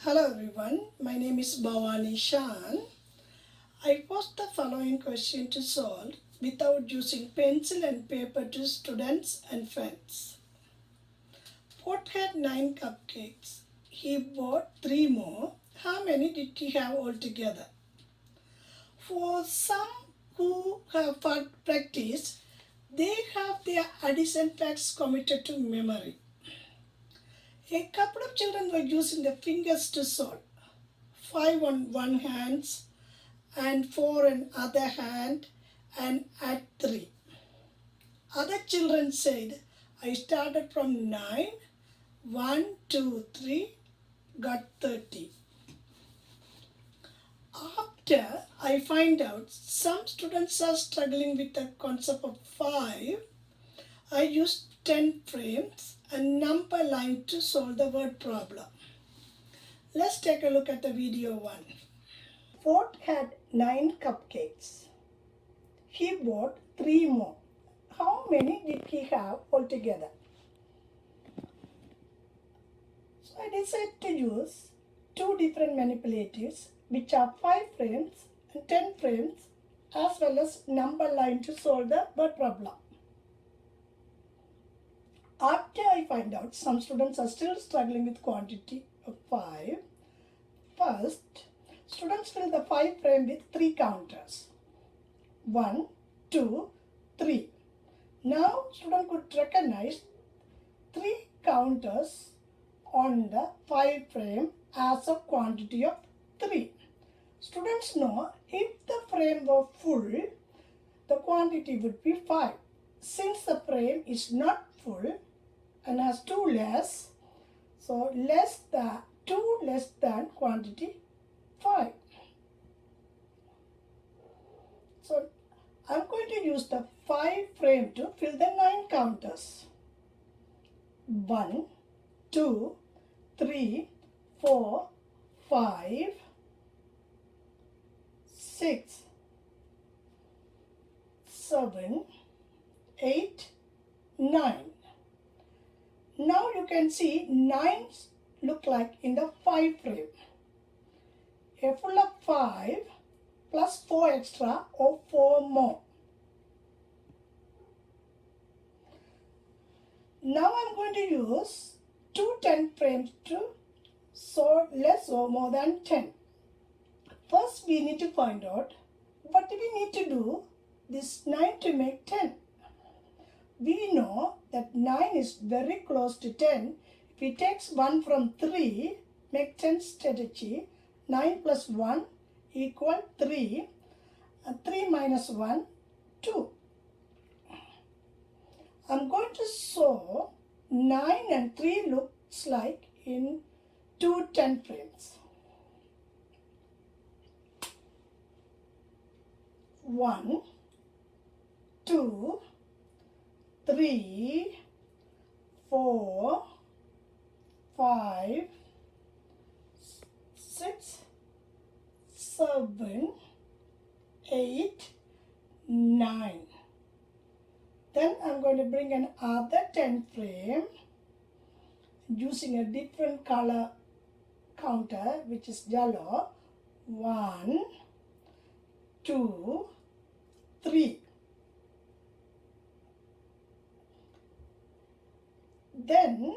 Hello everyone, my name is Bavani Shan. I posed the following question to solve without using pencil and paper to students and friends. Pot had 9 cupcakes. He bought 3 more. How many did he have altogether? For some who have practiced, they have their addition facts committed to memory. A couple of children were using their fingers to solve. 5 on one hand and 4 on other hand and add 3. Other children said, I started from 9, 1, 2, 3, got 30. After I find out some students are struggling with the concept of 5, I used 10 frames and number line to solve the word problem. Let's take a look at the video 1. Ford had 9 cupcakes. He bought 3 more. How many did he have altogether? So I decided to use 2 different manipulatives which are 5 frames and 10 frames as well as number line to solve the word problem. After I find out some students are still struggling with quantity of 5, first students fill the 5 frame with 3 counters. 1, 2, 3. Now student could recognize 3 counters on the 5 frame as a quantity of 3. Students know if the frame were full, the quantity would be 5. Since the frame is not full and has 2 less, so less than 2 less than quantity 5. So I'm going to use the 5 frame to fill the 9 counters. 1, 2, 3, 4, 5, 6, 7, 8, 9. Now you can see 9s look like in the 5 frame. A full of 5 plus 4 extra or 4 more. Now I'm going to use 2 10 frames to solve less or more than 10. First we need to find out what do we need to do this 9 to make 10. We know that 9 is very close to 10. If we take 1 from 3, make 10 strategy. 9 plus 1 equal 3. And 3 minus 1, 2. I'm going to show 9 and 3 looks like in 2 10 frames. 1, 2, 3, 4, 5, 6, 7, 8, 9. Then I'm going to bring another 10 frame using a different color counter which is yellow. 1, 2, 3. Then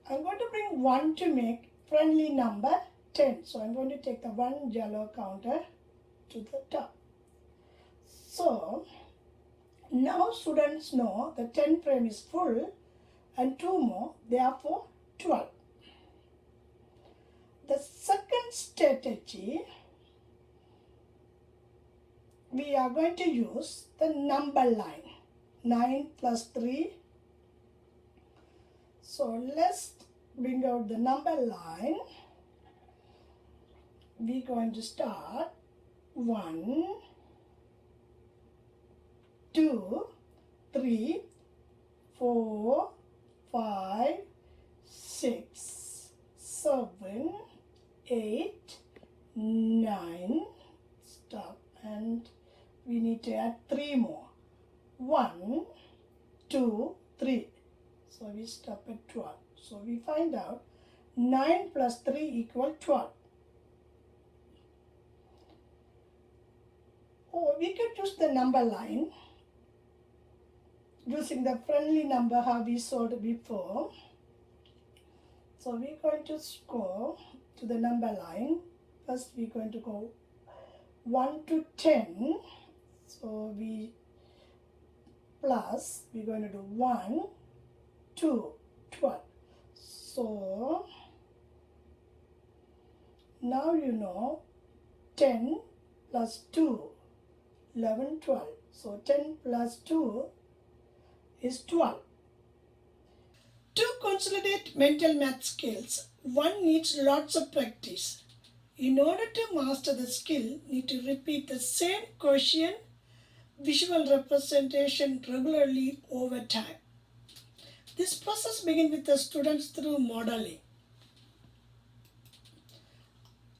I'm going to bring 1 to make friendly number 10. So I'm going to take the 1 yellow counter to the top. So now students know the 10 frame is full and 2 more, therefore 12. The second strategy, we are going to use the number line. 9 plus 3. So let's bring out the number line. We're going to start 1, 2, 3, 4, 5, 6, 7, 8, 9. Stop, and we need to add 3 more. 1, 2, 3. So we stop at 12. So we find out 9 plus 3 equal 12. Oh, we could use the number line using the friendly number how we solved before. So we're going to go to the number line. First we're going to go 1 to 10. So we're going to do 1, 2, 12. So now you know 10 plus 2, 11, 12. So 10 plus 2 is 12. To consolidate mental math skills, one needs lots of practice. In order to master the skill, need to repeat the same question, visual representation regularly over time. This process begins with the students through modeling.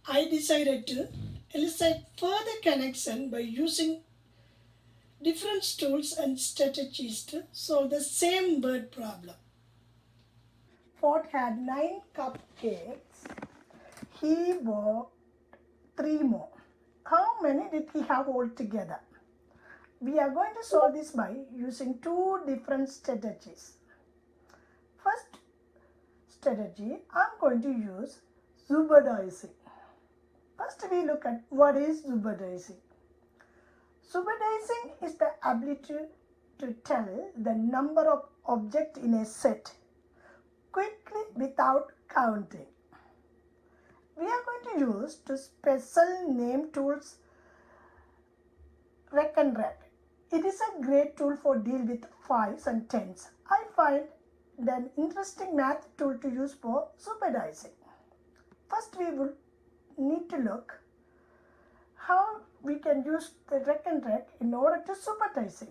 I decided to elicit further connection by using different tools and strategies to solve the same word problem. Ford had 9 cupcakes. He bought 3 more. How many did he have altogether? We are going to solve this by using 2 different strategies. First strategy, I'm going to use zuberdizing. First we look at what is zuberdizing. Zuberdizing is the ability to tell the number of objects in a set quickly without counting. We are going to use two special name tools, Rec and Rec. It is a great tool for deal with 5s and 10s. I find an interesting math tool to use for zuberdizing. First we will need to look how we can use the Rec and Rec in order to zuberdizing.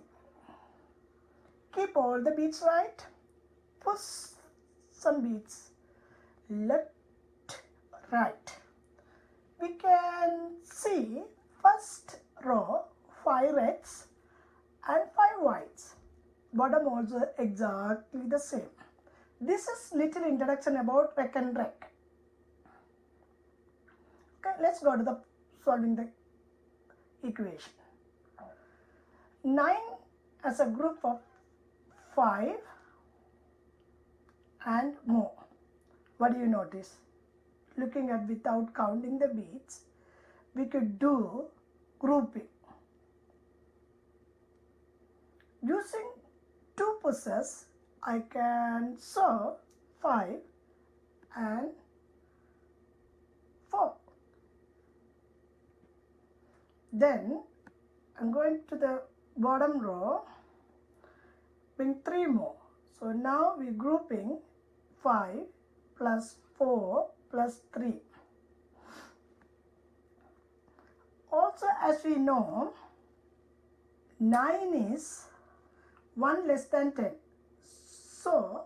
Keep all the beats right. Push some beats left, right. We can see first row 5 reds and 5 whites. Bottom also exactly the same. This is little introduction about Rec and Rec. Okay, let's go to the solving the equation. 9 as a group of 5 and more. What do you notice? Looking at without counting the beats, we could do grouping. Using 2 pushes, I can solve 5 and 4. Then I'm going to the bottom row, bring 3 more. So now we're grouping 5 plus 4 plus 3. Also, as we know, 9 is 1 less than 10. So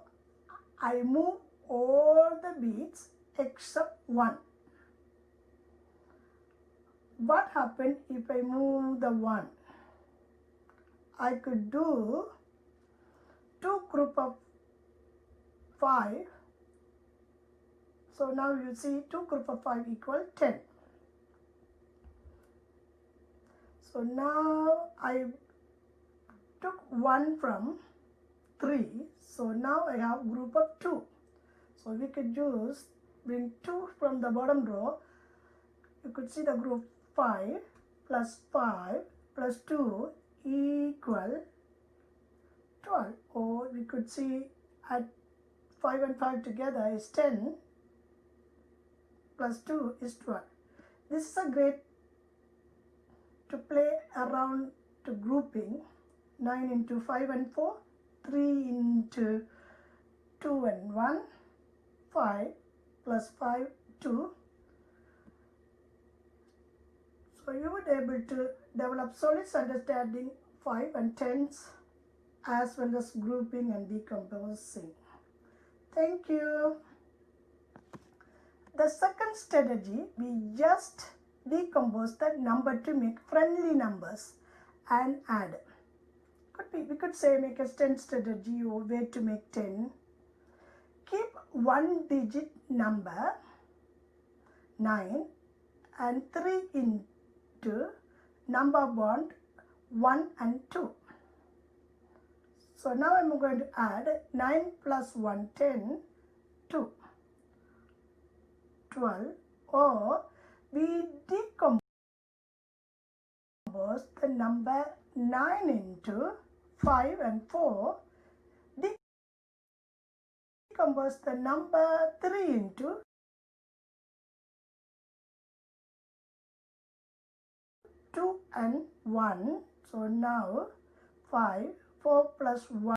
I move all the beats except 1. What happened if I move the 1? I could do 2 group of 5. So now you see 2 group of 5 equal 10. So now I took 1 from 3. So now I have group of 2. So we could use, bring 2 from the bottom row. You could see the group 5 plus 5 plus 2 equal 12. Or we could see at 5 and 5 together is 10 plus 2 is 12. This is a great to play around to grouping. 9 into 5 and 4, 3 into 2 and 1, 5 plus 5, 2. So you would be able to develop solid understanding 5 and 10s as well as grouping and decomposing. Thank you. The second strategy, we just decompose the number to make friendly numbers and add. We could say make a 10 strategy or way to make 10. Keep one-digit number 9 and 3 into number bond 1 and 2. So now I'm going to add 9 plus 1, 10, 2, 12, or we decompose the number 9 into 5 and 4, decompose the number 3 into 2 and 1. So now 5, 4 plus 1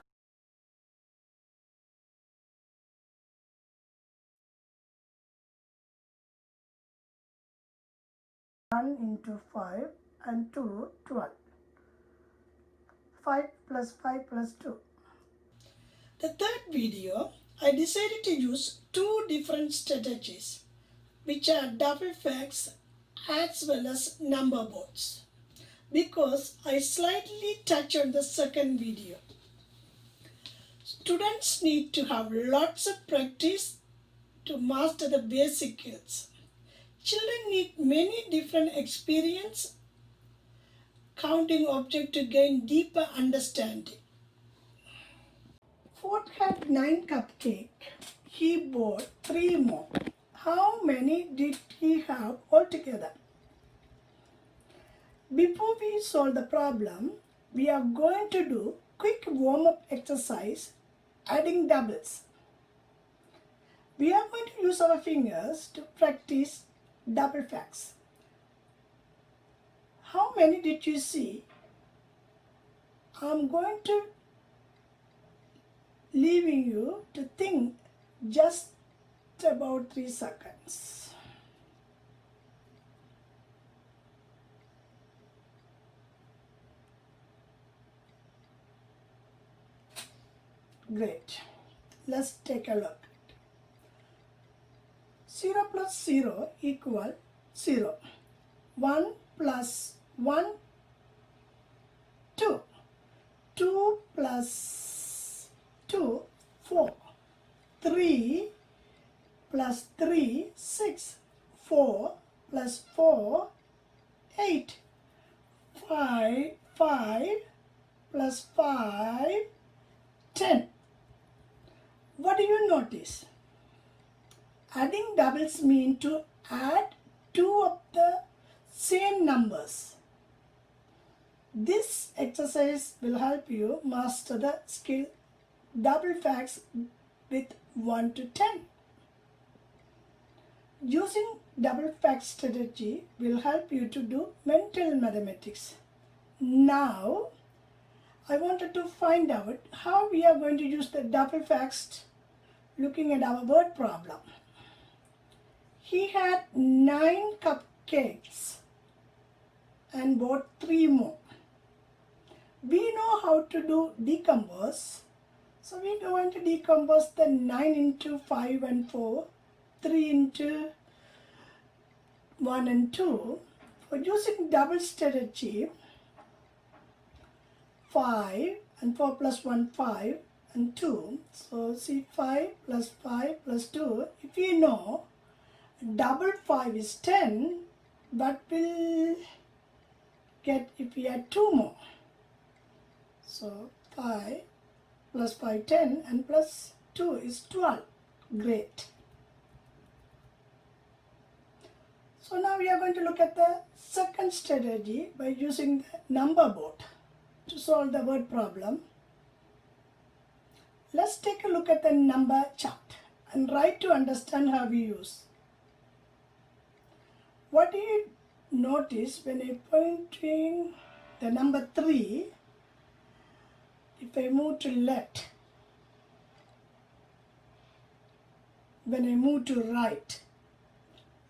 into 5 and 2, 12. 5 plus 5 plus 2. The third video, I decided to use two different strategies, which are double facts as well as number boards, because I slightly touched on the second video. Students need to have lots of practice to master the basic skills. Children need many different experience counting objects to gain deeper understanding. Ford had 9 cupcakes. He bought 3 more. How many did he have altogether? Before we solve the problem, we are going to do quick warm-up exercise, adding doubles. We are going to use our fingers to practice double facts. How many did you see? I'm going to leaving you to think just about 3 seconds. Great. Let's take a look. 0 plus 0 equal 0. 1 plus 1, 2. 2 plus 2, 4. 3 plus 3, 6. 4 plus 4, 8. 5 plus 5, 10. What do you notice? Adding doubles mean to add 2 of the same numbers. This exercise will help you master the skill double facts with 1 to 10. Using double fact strategy will help you to do mental mathematics. Now, I wanted to find out how we are going to use the double facts looking at our word problem. He had 9 cupcakes and bought 3 more. We know how to do decompose. So we're going to decompose the 9 into 5 and 4, 3 into 1 and 2. For using double strategy, 5 and 4 plus 1, 5 and 2. So see 5 plus 5 plus 2. If you know double 5 is 10, but we'll get if we add 2 more. So 5 plus 5, 10, and plus 2 is 12. Great. So now we are going to look at the second strategy by using the number board to solve the word problem. Let's take a look at the number chart and try to understand how we use. What do you notice when I'm pointing the number 3? If I move to left, when I move to right,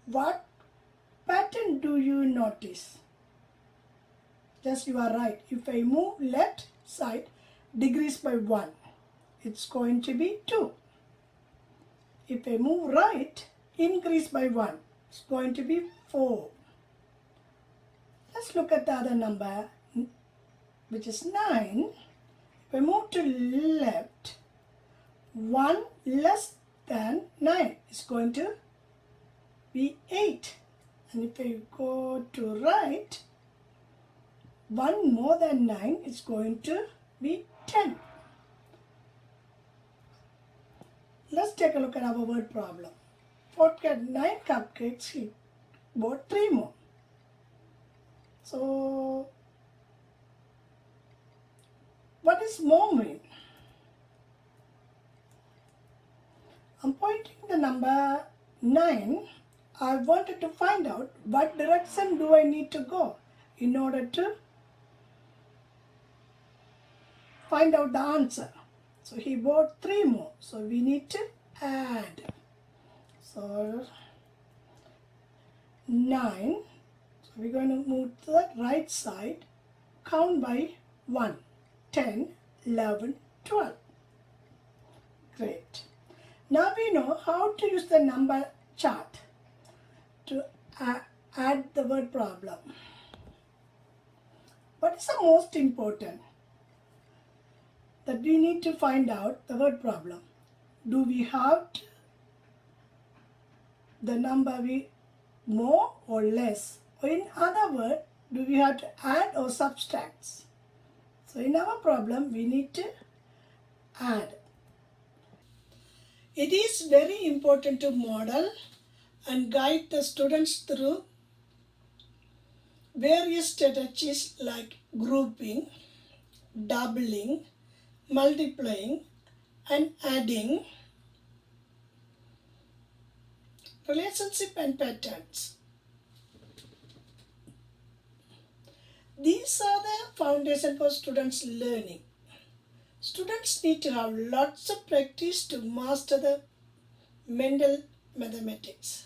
what pattern do you notice? Just you are right. If I move left side, degrees by 1, it's going to be 2. If I move right, increase by 1, it's going to be 4. Let's look at the other number, which is 9. If I move to left, 1 less than 9. It's going to be 8. And if I go to right, 1 more than 9 is going to be 10. Let's take a look at our word problem. Ford got 9 cupcakes, he bought 3 more. So, what does more mean? I'm pointing the number 9. I wanted to find out what direction do I need to go in order to find out the answer. So he bought 3 more. So we need to add. So 9. So we're going to move to the right side. Count by 1, 10, 11, 12. Great. Now we know how to use the number chart to add the word problem. What is the most important? That we need to find out the word problem. Do we have the number more or less? Or in other words, do we have to add or subtract? So in our problem, we need to add. It is very important to model and guide the students through various strategies like grouping, doubling, multiplying and adding, relationship and patterns. These are the foundation for students' learning. Students need to have lots of practice to master the mental mathematics.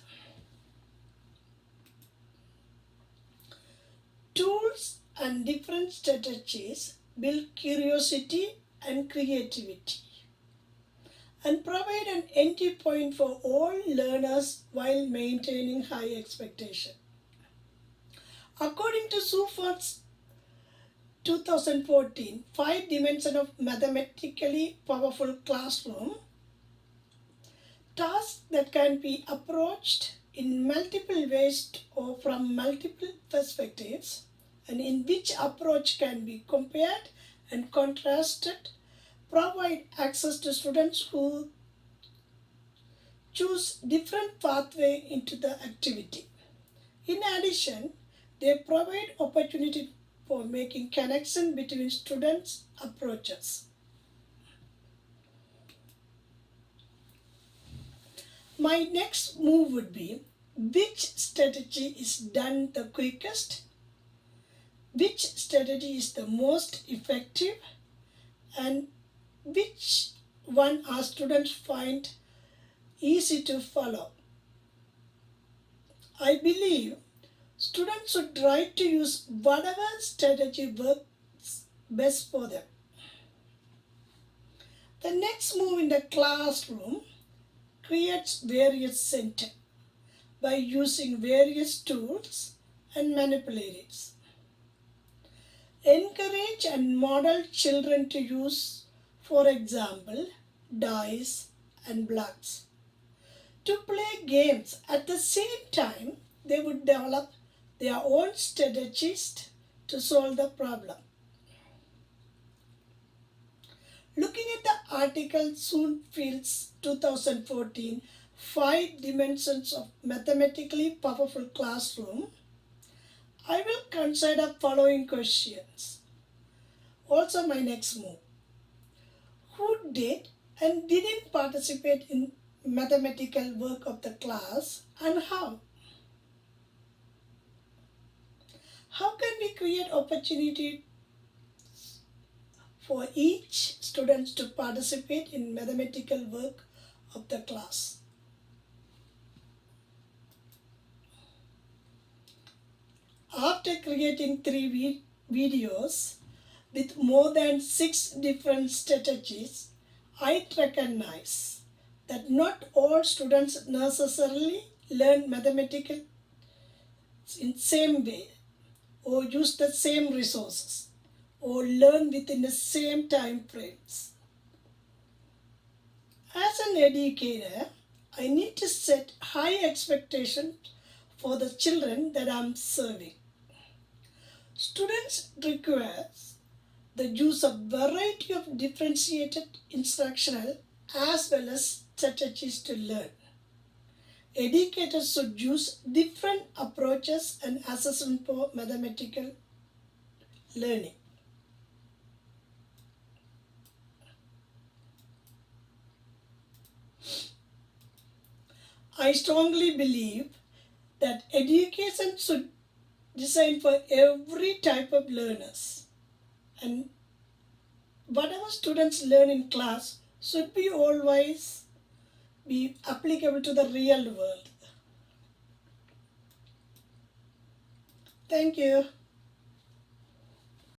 Tools and different strategies build curiosity and creativity and provide an entry point for all learners while maintaining high expectation. According to Suffer's 2014 5 dimensions of mathematically powerful classroom, tasks that can be approached in multiple ways or from multiple perspectives, and in which approach can be compared and contrasted, provide access to students who choose different pathway into the activity. In addition, they provide opportunity for making connection between students' approaches. My next move would be which strategy is done the quickest, which strategy is the most effective, and which one our students find easy to follow. I believe students should try to use whatever strategy works best for them. The next move in the classroom creates various center by using various tools and manipulators. Encourage and model children to use, for example, dice and blocks. To play games at the same time, they would develop their own strategies to solve the problem. Looking at the article Soonfield's 2014 5 dimensions of mathematically powerful classroom, I will consider following questions. Also my next move. Who did and didn't participate in mathematical work of the class and how? How can we create opportunity for each student to participate in mathematical work of the class? After creating 3 videos with more than 6 different strategies, I recognize that not all students necessarily learn mathematical in same way or use the same resources or learn within the same time frames. As an educator, I need to set high expectations for the children that I'm serving. Students require the use of variety of differentiated instructional as well as strategies to learn. Educators should use different approaches and assessment for mathematical learning. I strongly believe that education should design for every type of learners, and whatever students learn in class should be always be applicable to the real world. Thank you.